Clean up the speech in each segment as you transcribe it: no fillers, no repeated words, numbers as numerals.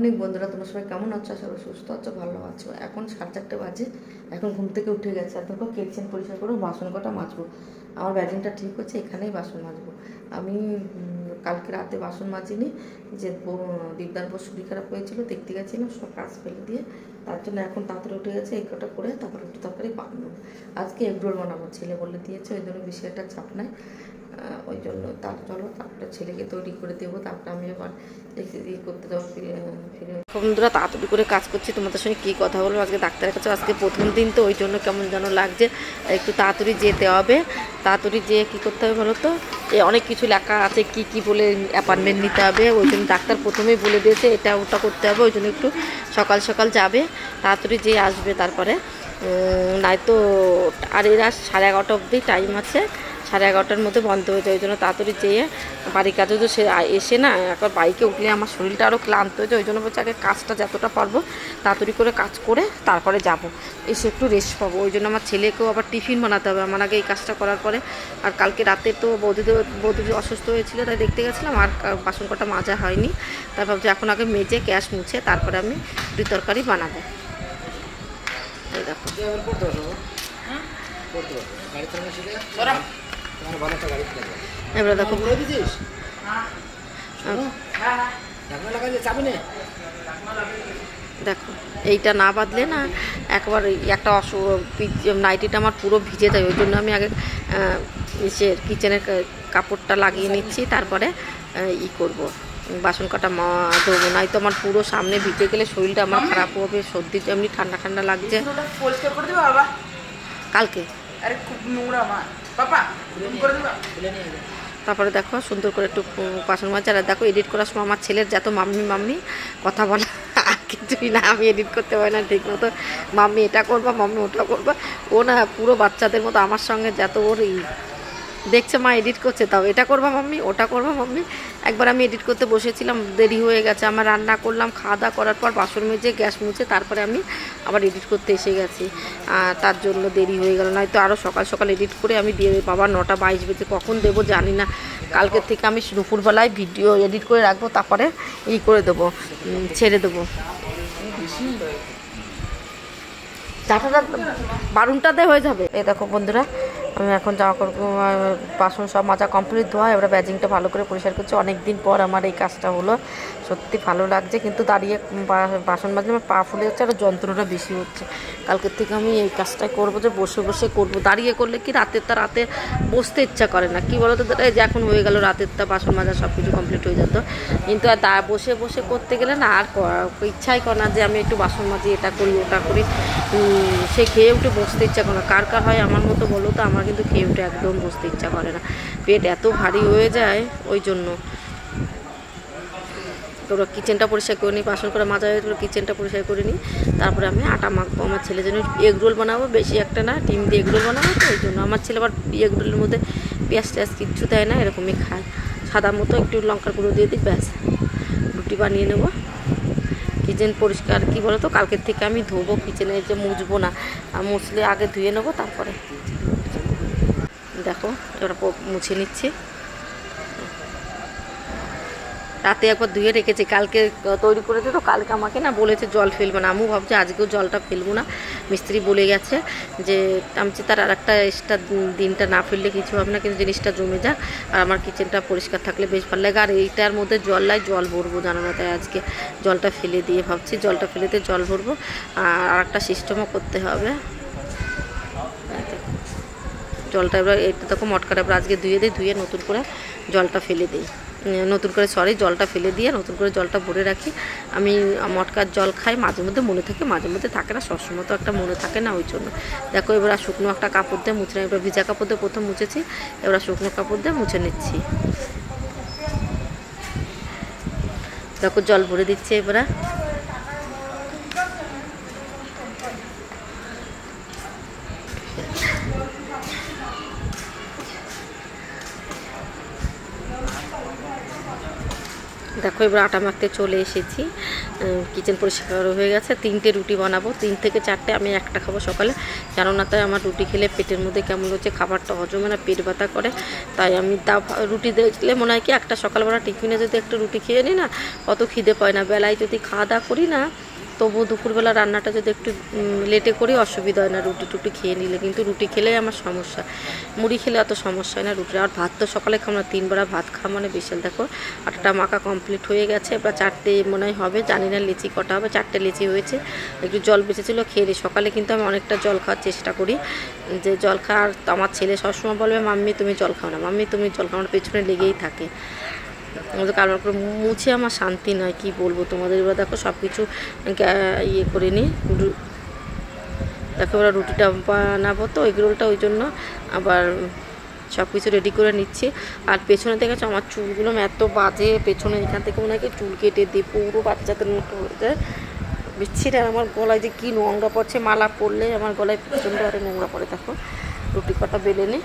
Morning বন্ধুরা, তোমরা সবাই কেমন আছো? আশা করি সুস্থ আছো, ভালো আছো। এখন 4:30 বাজে, এখন ঘুম থেকে উঠে গেছে। আর দেখো কিচেন পরিষ্কার করবো, বাসন কটা মাজবো। আমার ব্যাটিংটা ঠিক হচ্ছে, এখানেই বাসন মাজবো। আমি কালকে রাতে বাসন মাজিনি, যে দীপদার শরীর খারাপ হয়েছিল, দেখতে গেছিলাম, সব কাজ ফেলে দিয়ে। তার জন্য এখন তাড়াতাড়ি উঠে গেছে, এই কটা করে তারপরে একটু তরকারি বানাবো। আজকে এগরোল বানাবো, ছেলে বলে দিয়েছে, ওই জন্য বেশি একটা চাপ নাই। ওই জন্য চলো তারপরে ছেলেকে তৈরি করে দেবো, তারপরে আমি আবার ইয়ে করতে যাবো, ফিরে বন্ধুরা তাড়াতাড়ি করে কাজ করছি। তোমাদের সঙ্গে কী কথা বলবো, আজকে ডাক্তারের কাছে আজকে প্রথম দিন তো, ওই জন্য কেমন যেন লাগছে। একটু তাড়াতাড়ি যেতে হবে, তাড়াতাড়ি যেয়ে কী করতে হবে বলো তো, অনেক কিছু লেখা আছে কি কি বলে অ্যাপয়েন্টমেন্ট নিতে হবে। ওই জন্য ডাক্তার প্রথমেই বলে দিয়েছে এটা ওটা করতে হবে, ওই জন্য একটু সকাল সকাল যাবে, তাড়াতাড়ি যেয়ে আসবে। তারপরে নাই তো আর এরা 11:30 অবধি টাইম আছে, 11:30টার মধ্যে বন্ধ হয়ে যায়। ওই জন্য তাড়াতাড়ি যেয়ে বাড়ির কাজে তো সে এসে না, এখন বাইকে উঠলে আমার শরীরটা আরও ক্লান্ত হয়ে যায়। ওই জন্য বলছে আগে কাজটা যতটা পারবো তাড়াতাড়ি করে কাজ করে তারপরে যাব, এসে একটু রেস্ট পাবো। ওই জন্য আমার ছেলেকেও আবার টিফিন বানাতে হবে আমার আগে এই কাজটা করার পরে। আর কালকে রাতে তো বৌদি অসুস্থ হয়েছিল, তাই দেখতে গেছিলাম, আর বাসন কটা মাজা হয়নি। তার ভাবছি এখন আগে মেজে গ্যাস মুছে তারপরে আমি রুটি তরকারি বানাবো। এই দেখো এবারে দেখো দেখো এইটা না বাঁধলে না একবার একটা নাইটিটা আমার পুরো ভিজে যায়। ওই জন্য আমি আগে কিচেনের কাপড়টা লাগিয়ে নিচ্ছি, তারপরে করব, বাসন কাটা ধোবো। নাই তো আমার পুরো সামনে ভিজে গেলে শরীরটা আমার খারাপ হবে, সর্দি এমনি ঠান্ডা ঠান্ডা লাগছে। কালকে তারপরে দেখো সুন্দর করে একটু বাসন মাজা। আর দেখো এডিট করার সময় আমার ছেলের যত মাম্মি মাম্মি কথা বলা, আর কিছুই না, আমি এডিট করতে পারি না ঠিক মতো। মাম্মি এটা করবা, মাম্মি ওটা করবা, ও না পুরো বাচ্চাদের মতো আমার সঙ্গে যত ওর দেখছে মা এডিট করছে, তাও এটা করবা মাম্মি, ওটা করবা মাম্মি। একবার আমি এডিট করতে বসেছিলাম, দেরি হয়ে গেছে, আমার রান্না করলাম, খাওয়া দাওয়া করার পর বাসন মেজে গ্যাস মুছে তারপরে আমি আবার এডিট করতে এসে গেছি। তার জন্য দেরি হয়ে গেল, নয়তো আরও সকাল সকাল এডিট করে আমি দিয়ে বাবা 9:22 বেজে, কখন দেবো জানি না। কালকের থেকে আমি দুপুরবেলায় ভিডিও এডিট করে রাখবো, তারপরে করে দেবো, ছেড়ে দেবো। 12টাতে হয়ে যাবে। এই দেখো বন্ধুরা, আমি এখন জামা কাপড় বাসন সব মাজা কমপ্লিট, ধোয়া। এবার ব্যাজিংটা ভালো করে পরিষ্কার করছি। অনেক দিন পর আমার এই কাজটা হলো, সত্যি ভালো লাগছে। কিন্তু দাঁড়িয়ে বাসন মাজলে আমার পা ফুলে যাচ্ছে, আর যন্ত্রণা বেশি হচ্ছে। কালকের থেকে আমি এই কাজটাই করবো, যে বসে বসে করবো। দাঁড়িয়ে করলে কি রাতে বসতে ইচ্ছা করে না, কি বলো তো, যে এখন হয়ে গেল রাতেরটা বাসন মাজা সব কিছু কমপ্লিট হয়ে যেত। কিন্তু আর বসে বসে করতে গেলে না আর ইচ্ছাই করে না যে আমি একটু বাসন মাজি, এটা করি ওটা করি। সে খেয়ে উঠে বসতে ইচ্ছা করে না। কার কার হয় আমার মতো বলো তো? আমার কিন্তু খেয়ে উঠে একদম বসতে ইচ্ছা করে না, পেট এত ভারী হয়ে যায়। ওই জন্য তোরা কিচেনটা পরিষ্কার করে নিই, বাসন করে মাজা হয়ে তোরা কিচেনটা পরিষ্কার করে নিই, তারপরে আমি আটা মাখবো। আমার ছেলের জন্য এগরোল বানাবো, বেশি একটা না, ডিম দিয়ে এগরোল বানাবো। তো ওই জন্য আমার ছেলে আবার এগরোলের মধ্যে পেঁয়াজ টেয়াজ কিচ্ছু দেয় না, এরকমই খায়, সাদা মতো একটু লঙ্কার গুঁড়ো দিয়ে দিই, ব্যাস রুটি বানিয়ে নেবো। কিচেন পরিষ্কার কি বলো তো, কালকের থেকে আমি ধোবো, কিচেনে যে মুছবো না, মুছলে আগে ধুয়ে নেবো তারপরে। দেখো এবার মুছে নিচ্ছি। রাতে একবার ধুয়ে রেখেছি, কালকে তৈরি করেছে তো, কালকে আমাকে না বলেছে জল ফেলবো না। আমিও ভাবছি আজকেও জলটা ফেলবো না, মিস্ত্রি বলে গেছে যে আমি তার আর একটা এক্সট্রা দিনটা না ফেললে কিছু হবে না, কিন্তু জিনিসটা জমে যাক, আর আমার কিচেনটা পরিষ্কার থাকলে বেশ ভালো লাগে। আর এইটার মধ্যে জল ভরবো জানো না, তাই আজকে জলটা ফেলে দিয়ে ভাবছি জলটা ফেলে দিয়ে জল ভরবো। আর একটা সিস্টেমও করতে হবে। জলটা এবার এটা দেখো মটকাটা এবার আজকে ধুয়ে নতুন করে জলটা ফেলে দিই, জলটা ফেলে দিয়ে নতুন করে জলটা ভরে রাখি। আমি মটকার জল খাই, মাঝে মধ্যে মনে থাকে, মাঝে মধ্যে থাকে না, সবসময় তো একটা মনে থাকে না। ওই জন্য দেখো এবার শুকনো একটা কাপড় দিয়ে মুছে, এবার ভিজা কাপড় দিয়ে প্রথম মুছেছি, এবার শুকনো কাপড় দিয়ে মুছে নিচ্ছি। দেখো জল ভরে দিচ্ছে এবার। দেখো এবার আটা মাখতে চলে এসেছি, কিচেন পরিষ্কার হয়ে গেছে। 3টে রুটি বানাবো, 3 থেকে 4টে। আমি একটা খাবো সকালে, কেননা তাই আমার রুটি খেলে পেটের মধ্যে কেমন হচ্ছে, খাবারটা হজমে না, পেট ব্যথা করে। তাই আমি রুটি দেখলে মনে হয় কি একটা সকালবেলা টিফিনে যদি একটু রুটি খেয়ে নিই না, অত খিদে পায় না। বেলায় যদি খাওয়া দাওয়া করি না, তবু দুপুরবেলা রান্নাটা যদি একটু লেটে করি অসুবিধা হয় না, রুটি টুটি খেয়ে নিলে। কিন্তু রুটি খেলেই আমার সমস্যা, মুড়ি খেলে অত সমস্যা হয় না, রুটি। আর ভাত তো সকালে খাবো না, 3 বেলা ভাত খাওয়া মানে বিশাল। দেখো আটাটা মাখা কমপ্লিট হয়ে গেছে। এবার 4টে মনে হয় হবে, জানি না লিচি কটা হবে। 4টে লিচি হয়েছে, একটু জল বেঁচেছিলো খেয়ে নিই। সকালে কিন্তু আমি অনেকটা জল খাওয়ার চেষ্টা করি, যে জল খাওয়ার। আমার ছেলে সবসময় বলবে মাম্মি তুমি জল খাও না, মাম্মি তুমি জল খাও না, পেছনে লেগেই থাকে। কারবার করে মুছে আমার শান্তি নয়, কি বলবো তোমাদের। এবার দেখো সব কিছু ইয়ে করে নিই। দেখো এবার রুটিটা বানাবো তো, এগ রোলটা, ওই জন্য আবার সব কিছু রেডি করে নিচ্ছি। আর পেছনে দেখেছো আমার চুলগুলো এত বাজে, পেছনে এখান থেকে মনে হয় কি চুল কেটে দিই, পুরো বাচ্চাদের মতো হয়ে যায়, বিচ্ছিরি। আর আমার গলায় যে কী নোংরা পড়ছে, মালা পরলে আমার গলায় প্রচণ্ড আরে নোংরা পড়ে। দেখো রুটি কটা বেলে নিই।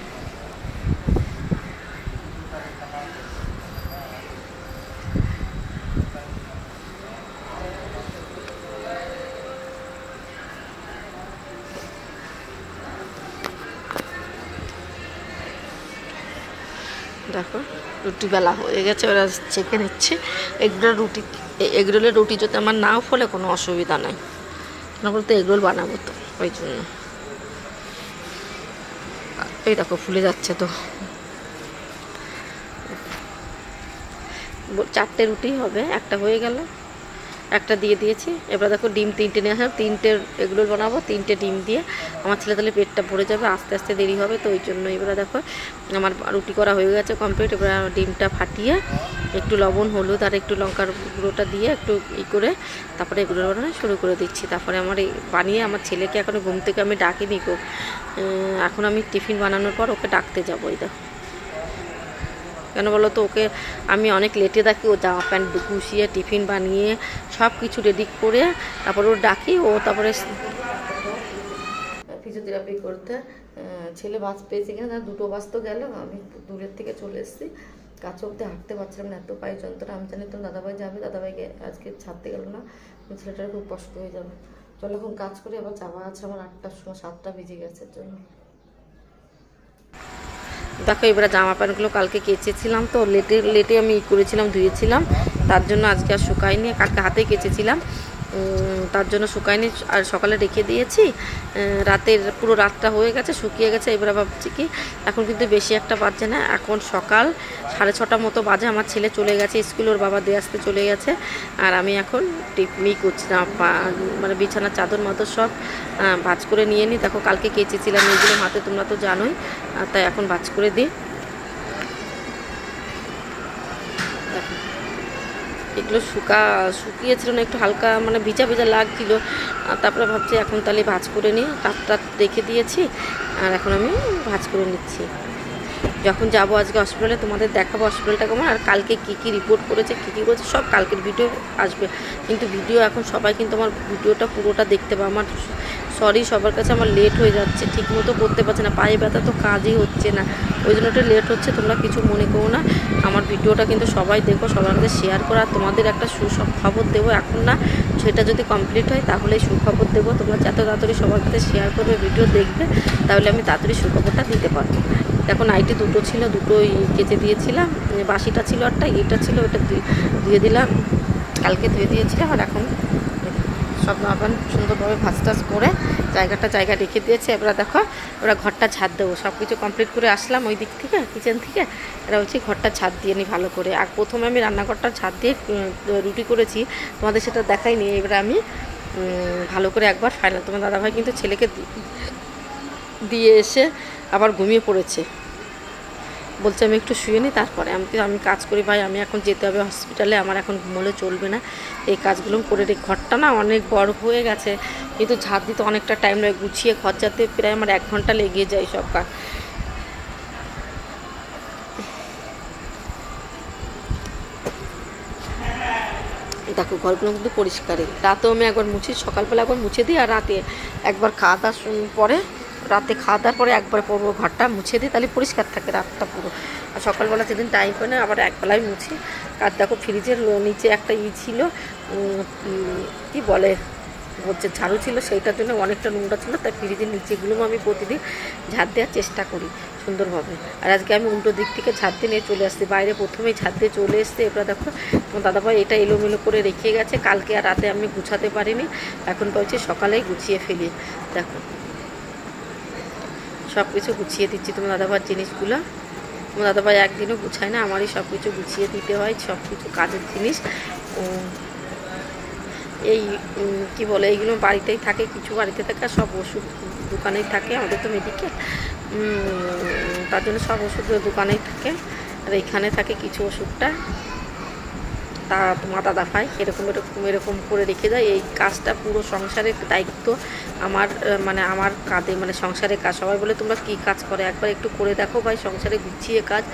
দেখো রুটি বেলা হয়ে গেছে, ওরা চেকে নিচ্ছে। এগরোলের রুটি যদি আমার নাও ফলে কোনো অসুবিধা নাই, কেন বলতে এগরোল বানাবো তো, ওই জন্য। এই দেখো ফুলে যাচ্ছে তো। 4টে রুটি হবে, একটা হয়ে গেল, একটা দিয়ে দিয়েছি। এবার দেখো ডিম 3টে নিয়ে আসলাম, 3টে এগরোল বানাবো, 3টে ডিম দিয়ে। আমার ছেলে তাহলে পেটটা ভরে যাবে, আস্তে আস্তে দেরি হবে, তো ওই জন্য। এবার দেখো আমার রুটি করা হয়ে গেছে কমপ্লিট। এবার ডিমটা ফাটিয়ে একটু লবণ, হলুদ আর একটু লঙ্কার গুঁড়োটা দিয়ে একটু করে তারপরে এগরোল বানানো শুরু করে দিচ্ছি। তারপরে আমার বানিয়ে আমার ছেলেকে এখন ঘুম থেকে আমি ডাকিনি গো, এখন আমি টিফিন বানানোর পর ওকে ডাকতে যাবো। এই দেখো কেন বলো তো, ওকে আমি অনেক লেটে ডাকি, ও জামা প্যান্ট গুছিয়ে টিফিন বানিয়ে সব কিছু রেডি করে তারপর ওর ডাকি, ও তারপরে ফিজিওথেরাপি করতে। ছেলে বাস পেয়েছে কিনা, তার 2টো বাস তো গেল। আমি দূরের থেকে চলে এসেছি, কাছে অব্দি হাঁটতে পারছিলাম না, এত পায়ে যন্ত্রণা। আমি জানি তো দাদাভাই যাবে, দাদাভাইকে আজকে ছাড়তে গেল না, ছেলেটার খুব কষ্ট হয়ে যাবে। চলো এখন কাজ করে আবার যাওয়া আছে আমার 8টার সময়, 7টা বেজে গেছে জন্য। দেখো এবারে জামা প্যান্টগুলো কালকে কেচেছিলাম তো, লেটে আমি করেছিলাম, ধুয়েছিলাম, তার জন্য আজকে আর শুকায়নি। কালকে হাতেই কেচেছিলাম, তার জন্য শুকায়নি, আর সকালে রেখে দিয়েছি। পুরো রাতটা হয়ে গেছে, শুকিয়ে গেছে। এবারে ভাবছি কি, এখন কিন্তু বেশি একটা বাজছে না, এখন সকাল 6:30 মতো বাজে। আমার ছেলে চলে গেছে স্কুল, ওর বাবা দিয়ে আসতে চলে গেছে। আর আমি এখন টিপমি করছি না, মানে বিছানার চাদর মাদর সব ভাঁজ করে নিয়ে নিই। দেখো কালকে কেচেছিলাম এগুলো হাতে, তোমরা তো জানোই, তাই এখন ভাঁজ করে দিই। দেখো এগুলো শুকিয়েছিল না, একটু হালকা মানে ভিজা ভিজা লাগছিল। তারপরে ভাবছি এখন তাহলে ভাঁজ করে নিই, রাত রেখে দিয়েছি, আর এখন আমি ভাঁজ করে নিচ্ছি। যখন যাবো আজকে হসপিটালে তোমাদের দেখাবো হসপিটালটা কেমন, আর কালকে কী রিপোর্ট করেছে, কী করেছে সব কালকের ভিডিও আসবে। কিন্তু ভিডিও এখন সবাই কিন্তু আমার ভিডিওটা পুরোটা দেখতে পাবে। আমার সরি সবার কাছে, আমার লেট হয়ে যাচ্ছে, ঠিক মতো করতে পারছে না, পায়ে ব্যথা তো কাজই হচ্ছে না, ওই জন্য একটু লেট হচ্ছে। তোমরা কিছু মনে করো না, আমার ভিডিওটা কিন্তু সবাই দেখো, সবার মধ্যে শেয়ার করো। আর তোমাদের একটা সুখবর দেবো এখন না, সেটা যদি কমপ্লিট হয় তাহলে সুখবর দেবো। তোমরা যত তাড়াতাড়ি সবার কাছে শেয়ার করবে, ভিডিও দেখবে, তাহলে আমি তাড়াতাড়ি সুখবরটা দিতে পারবো। দেখো নাইটি 2টো ছিল, 2টোই কেচে দিয়েছিলাম, বাসিটা ছিল একটা, এটা ছিল, ওটা ধুয়ে দিলাম, কালকে ধুয়ে দিয়েছিলাম। আর এখন সব আবার সুন্দরভাবে ভাজ টাজ করে জায়গা রেখে দিয়েছে। এবার দেখো ওরা ঘরটা ঝাড় দেবো, সব কিছু কমপ্লিট করে আসলাম ওই দিক থেকে, কিচেন থেকে। এরা হচ্ছে ঘরটা ঝাড় দিয়ে নিই ভালো করে। আর প্রথমে আমি রান্নাঘরটা ঝাড় দিয়ে রুটি করেছি, তোমাদের সেটা দেখাইনি। এবার আমি ভালো করে একবার ফাইনাল। তোমার দাদাভাই কিন্তু ছেলেকে দিয়ে এসে আবার ঘুমিয়ে পড়েছে, বলছে আমি একটু শুয়ে নিই তারপরে। আমি কাজ করি ভাই, আমি এখন যেতে হবে হসপিটালে, আমার এখন ঘুমোলে চলবে না, এই কাজগুলো করে রে। ঘরটা না অনেক বড় হয়ে গেছে, কিন্তু ঝাড় দিতে অনেকটা টাইম লাগে, গুছিয়ে ঘর যাতে প্রায় আমার 1 ঘন্টা লেগে যায় সব কাজ। দেখো ঘরগুলো কিন্তু পরিষ্কারই, রাতেও আমি একবার মুছি, সকালবেলা একবার মুছে দিই, আর রাতে একবার খাওয়া দাওয়ার পরে রাতে খাওয়া দাওয়ার পরে একবার পরবো, ঘরটা মুছে দিই, তাহলে পরিষ্কার থাকে রাতটা পুরো। আর সকালবেলা যেদিন টাইম পাই না আবার একবেলায় মুছি। আর দেখো ফ্রিজের নিচে একটা ছিল, কি বলে, হচ্ছে ঝাড়ু ছিল, সেইটার জন্য অনেকটা নোংরা ছিল, তাই ফ্রিজের নিচেগুলো আমি প্রতিদিন ঝাড় দেওয়ার চেষ্টা করি সুন্দরভাবে। আর আজকে আমি উল্টো দিক থেকে ঝাড় দিয়ে নিয়ে চলে আসছি, বাইরে প্রথমেই ঝাড় দিয়ে চলে এসছে। এবার দেখো তোমার দাদাভাই এটা এলোমেলো করে রেখে গেছে, কালকে আর রাতে আমি গুছাতে পারিনি, এখন বলছি সকালেই গুছিয়ে ফেলি। দেখো সব কিছু গুছিয়ে দিচ্ছি তোমার দাদাভাইয়ের জিনিসগুলো। তোমার দাদাভাই একদিনও গুছায় না, আমারই সব কিছু গুছিয়ে দিতে হয়, সব কিছু কাজের জিনিস। এই কি বলে, এইগুলো বাড়িতেই থাকে, কিছু বাড়িতে থাকে, আর সব ওষুধ দোকানেই থাকে, আমাদের তো মেডিকেল, তার জন্য সব ওষুধ দোকানেই থাকে। আর এইখানে থাকে কিছু ওষুধটা, তা তোমার দাদাভাই এরকম করে রেখে যায়। এই কাজটা পুরো সংসারের দায়িত্ব আমার, মানে আমার কাঁধে, মানে সংসারের কাজ। সবাই বলে তোমরা কী কাজ করে, একবার একটু করে দেখো ভাই, সংসারে গুছিয়ে কাজ।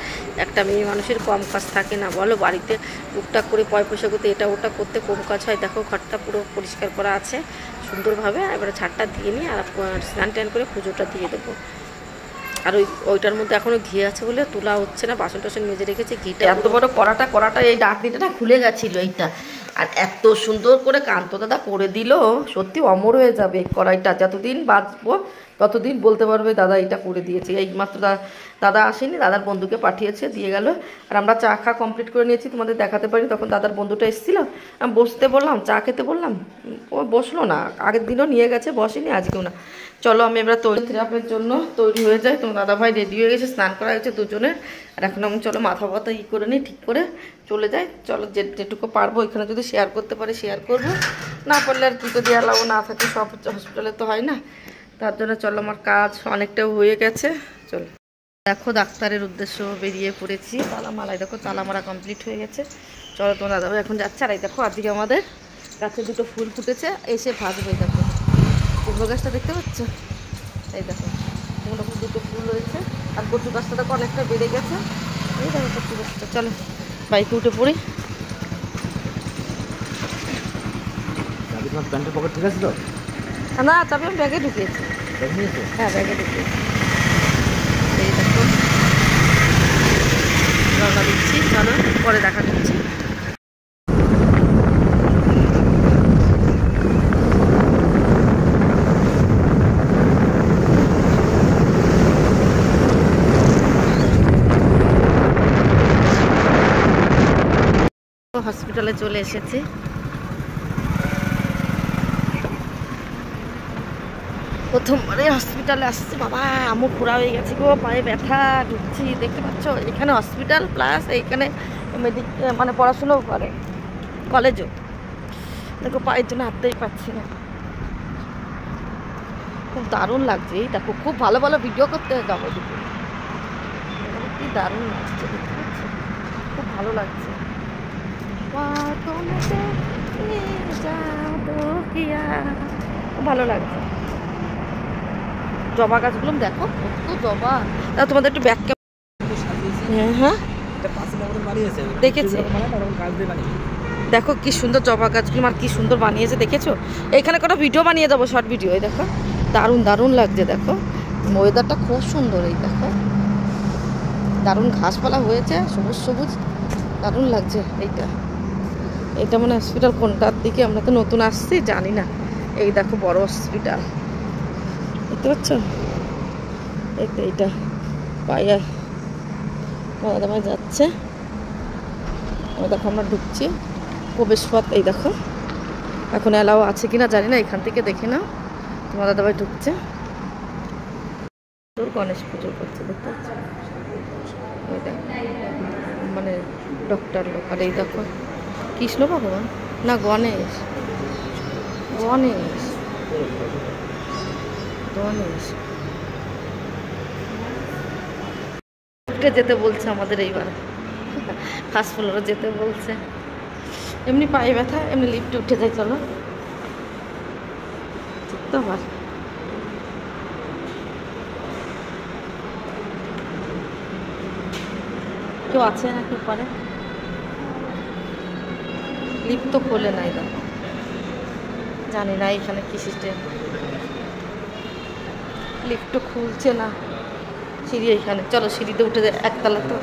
একটা মেয়ে মানুষের কম কাজ থাকে না বলো, বাড়িতে টুকটাক করে পয়সা করতে এটা ওটা করতে কম কাজ হয়। দেখো ঘরটা পুরো পরিষ্কার করা আছে সুন্দরভাবে, এবারে ঝাড়টা দিয়ে নিই আর স্নান টান করে পুজোটা দিয়ে দেবো। আর ওইটার মধ্যে এখনও ঘি আছে বলে তোলা হচ্ছে না, বাসন টাসন মেজে রেখেছে। ঘিটা এত বড় কড়াটা এই ডাকনিটা না খুলে গেছিলো এইটা, আর এত সুন্দর করে কান্ত দাদা করে দিল, সত্যি অমর হয়ে যাবে কড়াইটা। যতদিন বাঁচবো ততদিন বলতে পারবে দাদা এটা করে দিয়েছে। এই মাত্র দাদা আসেনি, দাদার বন্ধুকে পাঠিয়েছে, দিয়ে গেল। আর আমরা চা খাওয়া কমপ্লিট করে নিয়েছি, তোমাদের দেখাতে পারি। তখন দাদার বন্ধুটা এসেছিলো, আমি বসতে বললাম, চা খেতে বললাম, ও বসলো না। আগের দিনও নিয়ে গেছে, বসেনি, আজকেও না। চলো আমি এবার থেরাপির জন্য তৈরি হয়ে যাই। তোমার দাদাভাই রেডি হয়ে গেছে, স্নান করা হয়েছে দুজনের। আর এখন আমি চলো মাথা ব্যথা করে নিই, ঠিক করে চলে যাই। চলো যেটুকু পারবো এখানে যদি শেয়ার করতে পারি শেয়ার করবো, না পারলে আর কি, যদি অ্যালাউ না থাকে, সব হসপিটালে তো হয় না, তার জন্য চলো আমার কাজ অনেকটাও হয়ে গেছে। চলো দেখো ডাক্তারের উদ্দেশ্য বেরিয়ে পড়েছি। তালামালায় দেখো তালামারা কমপ্লিট হয়ে গেছে। চলো তোমার দাদাভাই এখন যাচ্ছে। আর এই দেখো আজকে আমাদের গাছে দুটো ফুল ফুটেছে, এসে ভাজবে। দেখো কুমড়ো গাছটা দেখতে পাচ্ছ, এই দেখো কুমড়ো ফুল, দুটো ফুল রয়েছে। আর কচু গাছটা দেখো অনেকটা বেড়ে গেছে, এই দেখো কচু গাছটা। চলো বাইকে উঠে পড়ি। প্যান্টের পকেট ঠিক আছে তো? না চাবি আমি ব্যাগে ঢুকিয়েছি। হ্যাঁ ব্যাগে ঢুকিয়েছি। এই দেখো রওনা দিচ্ছি, চলো পরে দেখা করছি। হসপিটালে চলে এসেছি। প্রথমবারে হসপিটালে আসছি, বাবা আমু খোড়া হয়ে গেছে গো, পায়ে ব্যথা, ঢুকছি। দেখতে পাচ্ছ এখানে হসপিটাল প্লাস এইখানে মানে পড়াশুনোও করে, কলেজও। দেখো পায়ের জন্য হাঁটতেই পারছি না, খুব দারুণ লাগছে। এই দেখো খুব ভালো ভালো ভিডিও করতে যাবো দুপুরে, কি দারুণ লাগছে, দেখতে পাচ্ছি খুব ভালো লাগছে। খুব ভালো লাগছে। জবা গাছগুলো দেখো কত জবা। তা তোমাদের একটু ব্যাক হ্যাঁ দেখেছি, দেখো কি সুন্দর জবা গাছগুলো, আর কি সুন্দর বানিয়েছে দেখেছো। এইখানে কটা ভিডিও বানিয়ে যাবো, শর্ট ভিডিও। এই দেখো দারুণ দারুণ লাগছে, দেখো ওয়েদারটা খুব সুন্দর। এই দেখো দারুণ ঘাসপালা হয়েছে, সবুজ সবুজ, দারুণ লাগছে। এইটা মানে হসপিটাল কোনটার দিকে, আমরা তো নতুন আসছি জানি না। এই দেখো বড় হসপিটাল দেখতে পাচ্ছ, এইটা পাইয়া দাদা যাচ্ছে। দেখো আমরা ঢুকছি, প্রবেশ পথ। এই দেখো এখন অ্যালাও আছে কিনা জানি না, এখান থেকে দেখে নাও। তোমার দাদাভাই ঢুকছে, তোর গণেশ পুজো করছে দেখতে পাচ্ছ, মানে ডক্টর লোক। আর এই দেখো কৃষ্ণ ভগবান না গণেশ, গণেশ গণেশ যেতে বলছে আমাদের, এইবার ফার্স্ট ফ্লোরে যেতে বলছে। এমনি পায়ে ব্যথা, এমনি লিফটে উঠে যাই। চলো ঠিক তো আবার কেউ আছে না, কেউ পারে, লিফট তো খোলে নাই, জানি না এখানে কি সিস্টেম। লিফটও খুলছে না। সিঁড়ি এখানে, চলো সিঁড়িতে উঠে যায়, একতলা তো।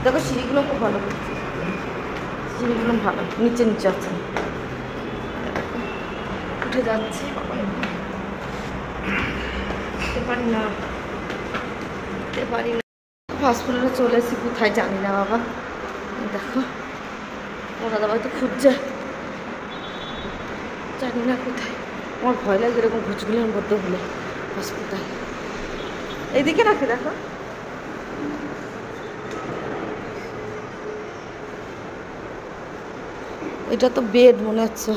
দেখো সিঁড়িগুলো খুব ভালো করছে, সিঁড়িগুলো ভালো, নিচে নিচে আছে। উঠে যাচ্ছে, উঠতে পারি না, উঠতে পারি না। ফাস্টফুডে চলে এসেছি, কোথায় জানি না বাবা। দেখো ও দাদাভাই তো খুঁজছে, জানি না কোথায়। আমার ভয় লাগে এরকম ঘুচগুলো বদ্ধ হলে হসপিটাল। এইদিকে রাখে দেখো, এটা তো বেড মনে হচ্ছে।